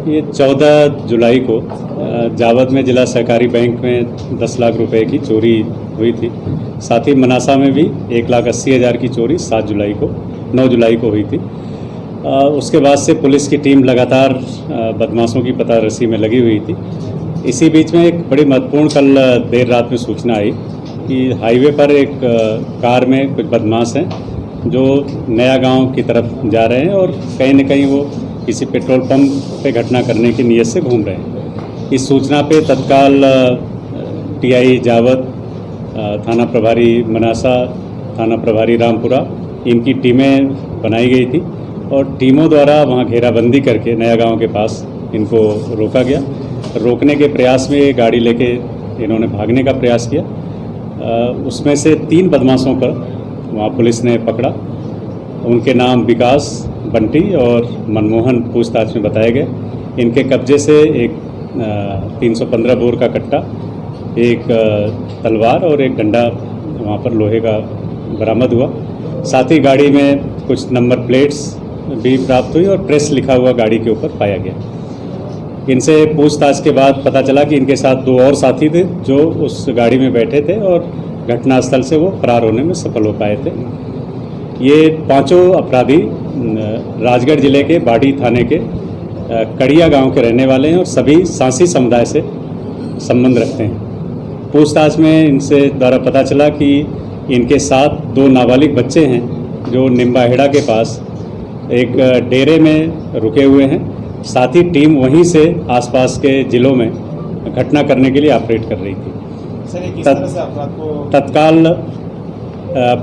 ये 14 जुलाई को जावद में जिला सहकारी बैंक में 10 लाख रुपए की चोरी हुई थी। साथ ही मनासा में भी 1,80,000 की चोरी 9 जुलाई को हुई थी। उसके बाद से पुलिस की टीम लगातार बदमाशों की पतारसी में लगी हुई थी। इसी बीच में एक बड़ी महत्वपूर्ण कल देर रात में सूचना आई कि हाईवे पर एक कार में कुछ बदमाश हैं जो नया गांव की तरफ जा रहे हैं और कहीं न कहीं वो किसी पेट्रोल पंप पे घटना करने की नीयत से घूम रहे हैं। इस सूचना पे तत्काल टीआई जावद, थाना प्रभारी मनासा, थाना प्रभारी रामपुरा, इनकी टीमें बनाई गई थी और टीमों द्वारा वहाँ घेराबंदी करके नया गांव के पास इनको रोका गया। रोकने के प्रयास में गाड़ी लेके इन्होंने भागने का प्रयास किया। उसमें से 3 बदमाशों को वहाँ पुलिस ने पकड़ा। उनके नाम विकास, बंटी और मनमोहन पूछताछ में बताए गए। इनके कब्जे से एक 315 बोर का कट्टा, एक तलवार और एक डंडा वहाँ पर लोहे का बरामद हुआ। साथ ही गाड़ी में कुछ नंबर प्लेट्स भी प्राप्त हुई और प्रेस लिखा हुआ गाड़ी के ऊपर पाया गया। इनसे पूछताछ के बाद पता चला कि इनके साथ 2 और साथी थे जो उस गाड़ी में बैठे थे और घटनास्थल से वो फरार होने में सफल हो पाए थे। ये 5 अपराधी राजगढ़ जिले के बाड़ी थाने के कड़िया गांव के रहने वाले हैं और सभी सांसी समुदाय से संबंध रखते हैं। पूछताछ में इनसे द्वारा पता चला कि इनके साथ 2 नाबालिग बच्चे हैं जो निम्बाहेड़ा के पास एक डेरे में रुके हुए हैं। साथ ही टीम वहीं से आसपास के ज़िलों में घटना करने के लिए ऑपरेट कर रही थी। सर, किस तरह से अपराध को तत्काल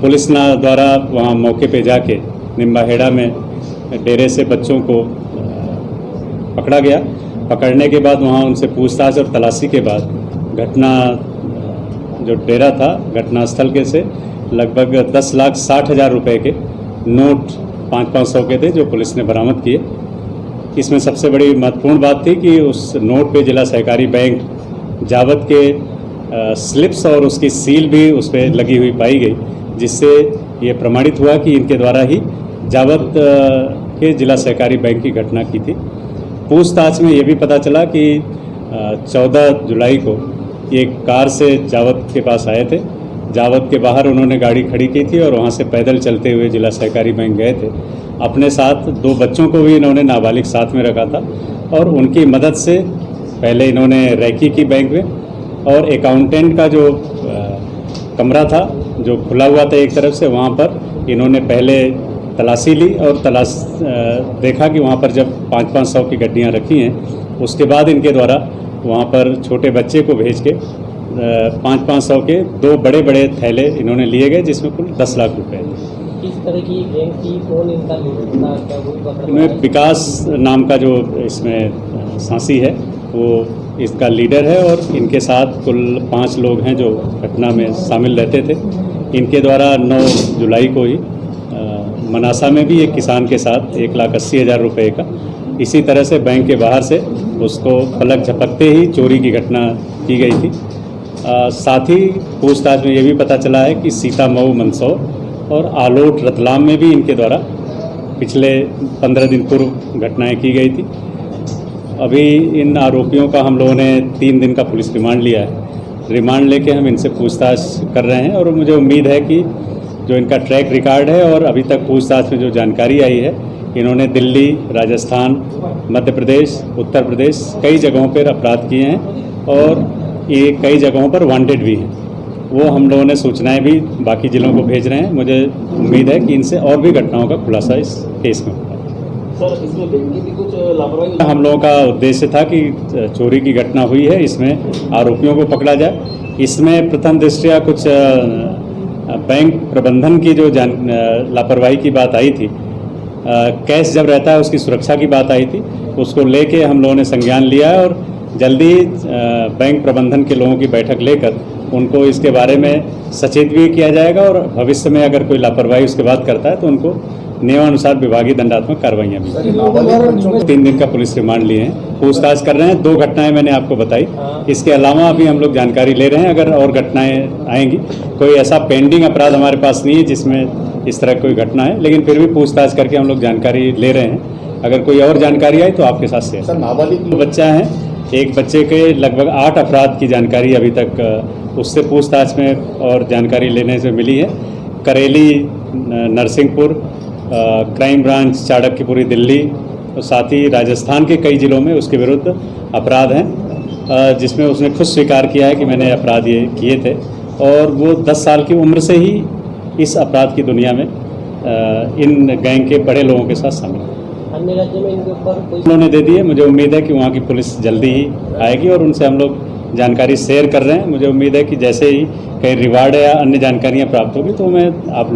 पुलिस द्वारा वहाँ मौके पे जाके निम्बाहेड़ा में डेरे से बच्चों को पकड़ा गया। पकड़ने के बाद वहाँ उनसे पूछताछ और तलाशी के बाद घटना जो डेरा था घटनास्थल के से लगभग 10,60,000 रुपये के नोट 500 के थे जो पुलिस ने बरामद किए। इसमें सबसे बड़ी महत्वपूर्ण बात थी कि उस नोट पे जिला सहकारी बैंक जावद के स्लिप्स और उसकी सील भी उस पर लगी हुई पाई गई, जिससे ये प्रमाणित हुआ कि इनके द्वारा ही जावद के जिला सहकारी बैंक की घटना की थी। पूछताछ में ये भी पता चला कि 14 जुलाई को एक कार से जावद के पास आए थे। जावद के बाहर उन्होंने गाड़ी खड़ी की थी और वहाँ से पैदल चलते हुए जिला सहकारी बैंक गए थे। अपने साथ 2 बच्चों को भी इन्होंने नाबालिग साथ में रखा था और उनकी मदद से पहले इन्होंने रैकी की बैंक में और अकाउंटेंट का जो कमरा था जो खुला हुआ था एक तरफ से, वहाँ पर इन्होंने पहले तलाशी ली और देखा कि वहाँ पर जब 500 की गड्डियाँ रखी हैं, उसके बाद इनके द्वारा वहाँ पर छोटे बच्चे को भेज के 500 के 2 बड़े थैले इन्होंने लिए गए जिसमें कुल 10 लाख रुपए। किस तरह की गैंग थी, कौन इनका लीडर था, क्या वो पकड़ में? इनमें विकास नाम का जो इसमें सांसी है वो इसका लीडर है और इनके साथ कुल 5 लोग हैं जो घटना में शामिल रहते थे। इनके द्वारा 9 जुलाई को ही मनासा में भी एक किसान के साथ 1,80,000 रुपये का इसी तरह से बैंक के बाहर से उसको पलक झपकते ही चोरी की घटना की गई थी। साथ ही पूछताछ में ये भी पता चला है कि सीतामऊ मंदसौर और आलोट रतलाम में भी इनके द्वारा पिछले 15 दिन पूर्व घटनाएं की गई थी। अभी इन आरोपियों का हम लोगों ने 3 दिन का पुलिस रिमांड लिया है। रिमांड लेके हम इनसे पूछताछ कर रहे हैं और मुझे उम्मीद है कि जो इनका ट्रैक रिकॉर्ड है और अभी तक पूछताछ में जो जानकारी आई है, इन्होंने दिल्ली, राजस्थान, मध्य प्रदेश, उत्तर प्रदेश कई जगहों पर अपराध किए हैं और ये कई जगहों पर वांटेड भी हैं। वो हम लोगों ने सूचनाएं भी बाकी ज़िलों को भेज रहे हैं। मुझे उम्मीद है कि इनसे और भी घटनाओं का खुलासा इस केस में होगा। सर, इसमें बैंक की भी कुछ लापरवाही? हम लोगों का उद्देश्य था कि चोरी की घटना हुई है, इसमें आरोपियों को पकड़ा जाए। इसमें प्रथम दृष्टया कुछ बैंक प्रबंधन की जो लापरवाही की बात आई थी, कैश जब रहता है उसकी सुरक्षा की बात आई थी, उसको लेके हम लोगों ने संज्ञान लिया है और जल्दी बैंक प्रबंधन के लोगों की बैठक लेकर उनको इसके बारे में सचेत भी किया जाएगा और भविष्य में अगर कोई लापरवाही उसके बाद करता है तो उनको नियमानुसार विभागीय दंडात्मक कार्रवाइयाँ भी। 3 दिन का पुलिस रिमांड लिए हैं, पूछताछ कर रहे हैं। 2 घटनाएं मैंने आपको बताई। इसके अलावा अभी हम लोग जानकारी ले रहे हैं, अगर और घटनाएं आएंगी। कोई ऐसा पेंडिंग अपराध हमारे पास नहीं है जिसमें इस तरह कोई घटना है, लेकिन फिर भी पूछताछ करके हम लोग जानकारी ले रहे हैं। अगर कोई और जानकारी आई तो आपके साथ शेयर। सर नाबालिग दो बच्चा हैं, एक बच्चे के लगभग 8 अफराद की जानकारी अभी तक उससे पूछताछ में और जानकारी लेने से मिली है। करेली, नरसिंहपुर, क्राइम ब्रांच चाणक्यपुरी दिल्ली और साथ ही राजस्थान के कई जिलों में उसके विरुद्ध अपराध हैं, जिसमें उसने खुद स्वीकार किया है कि मैंने अपराध ये किए थे और वो 10 साल की उम्र से ही इस अपराध की दुनिया में इन गैंग के बड़े लोगों के साथ शामिल है। अन्य राज्य में इनके ऊपर कोई उन्होंने दे दी है, मुझे उम्मीद है कि वहाँ की पुलिस जल्दी ही आएगी और उनसे हम लोग जानकारी शेयर कर रहे हैं। मुझे उम्मीद है कि जैसे ही कहीं रिवार्ड या अन्य जानकारियाँ प्राप्त होगी तो मैं आप लोगों